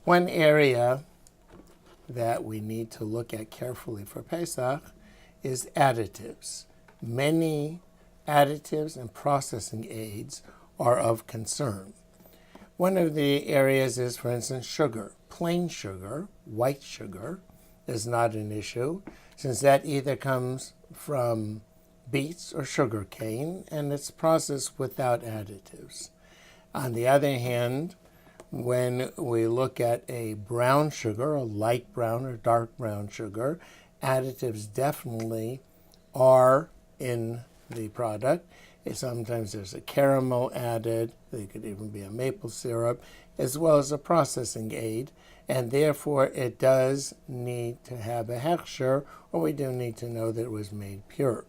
One area that we need to look at carefully for Pesach is additives. Many additives and processing aids are of concern. One of the areas is, for instance, sugar. Plain sugar, white sugar, is not an issue, since that either comes from beets or sugar cane, and it's processed without additives. On the other hand, when we look at a brown sugar, a light brown or dark brown sugar, additives definitely are in the product. Sometimes there's a caramel added, there could even be a maple syrup, as well as a processing aid, and therefore it does need to have a hechsher, or we do need to know that it was made pure.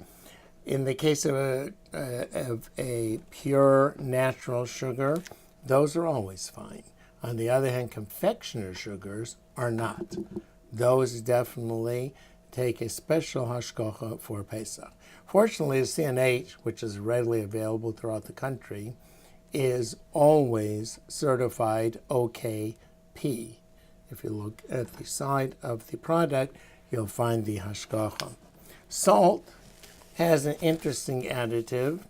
In the case of a pure natural sugar, those are always fine. On the other hand, confectioner sugars are not. Those definitely take a special hashgacha for Pesach. Fortunately, the CNH, which is readily available throughout the country, is always certified OKP. If you look at the side of the product, you'll find the hashgacha. Salt has an interesting additive.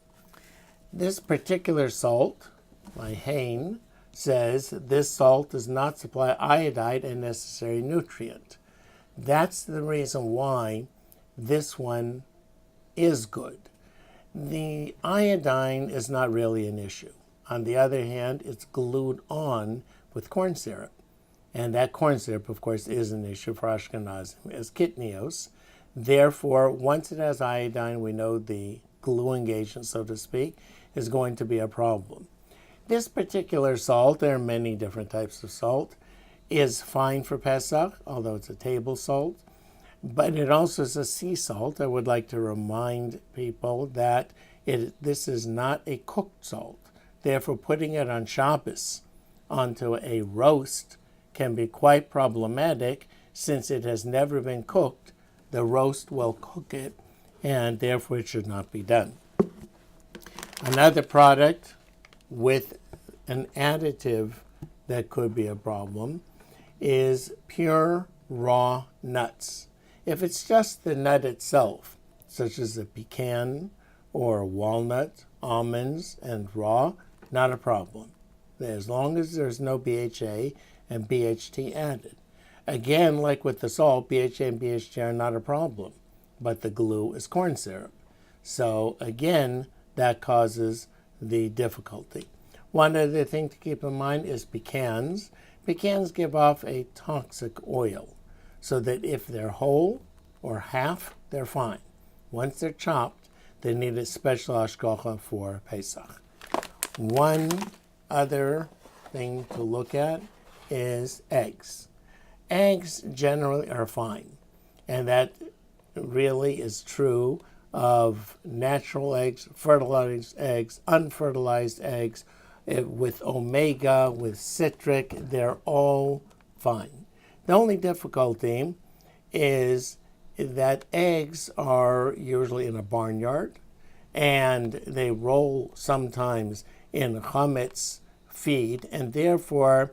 This particular salt, by Hain, says this salt does not supply iodide, a necessary nutrient. That's the reason why this one is good. The iodine is not really an issue. On the other hand, it's glued on with corn syrup. And that corn syrup, of course, is an issue for Ashkenazim as kitnios. Therefore, once it has iodine, we know the gluing agent, so to speak, is going to be a problem. This particular salt, there are many different types of salt, is fine for Pesach, although it's a table salt. But it also is a sea salt. I would like to remind people that this is not a cooked salt. Therefore, putting it on Shabbos onto a roast can be quite problematic since it has never been cooked. The roast will cook it, and therefore it should not be done. Another product with an additive that could be a problem is pure raw nuts. If it's just the nut itself, such as a pecan or walnut, almonds, and raw, not a problem, as long as there's no BHA and BHT added. Again, like with the salt, BHA and BHT are not a problem, but the glue is corn syrup. So again, that causes the difficulty. One other thing to keep in mind is pecans. Pecans give off a toxic oil, so that if they're whole or half, they're fine. Once they're chopped, they need a special hashgacha for Pesach. One other thing to look at is eggs. Eggs generally are fine, and that really is true of natural eggs, fertilized eggs, unfertilized eggs, with omega, with citric, they're all fine. The only difficulty is that eggs are usually in a barnyard, and they roll sometimes in chametz feed, and therefore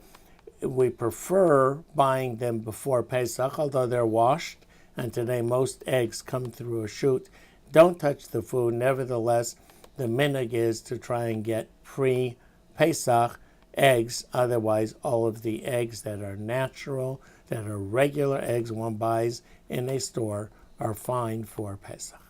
we prefer buying them before Pesach, although they're washed, and today most eggs come through a chute. Don't touch the food. Nevertheless, the minhag is to try and get pre-Pesach eggs. Otherwise, all of the eggs that are natural, that are regular eggs one buys in a store, are fine for Pesach.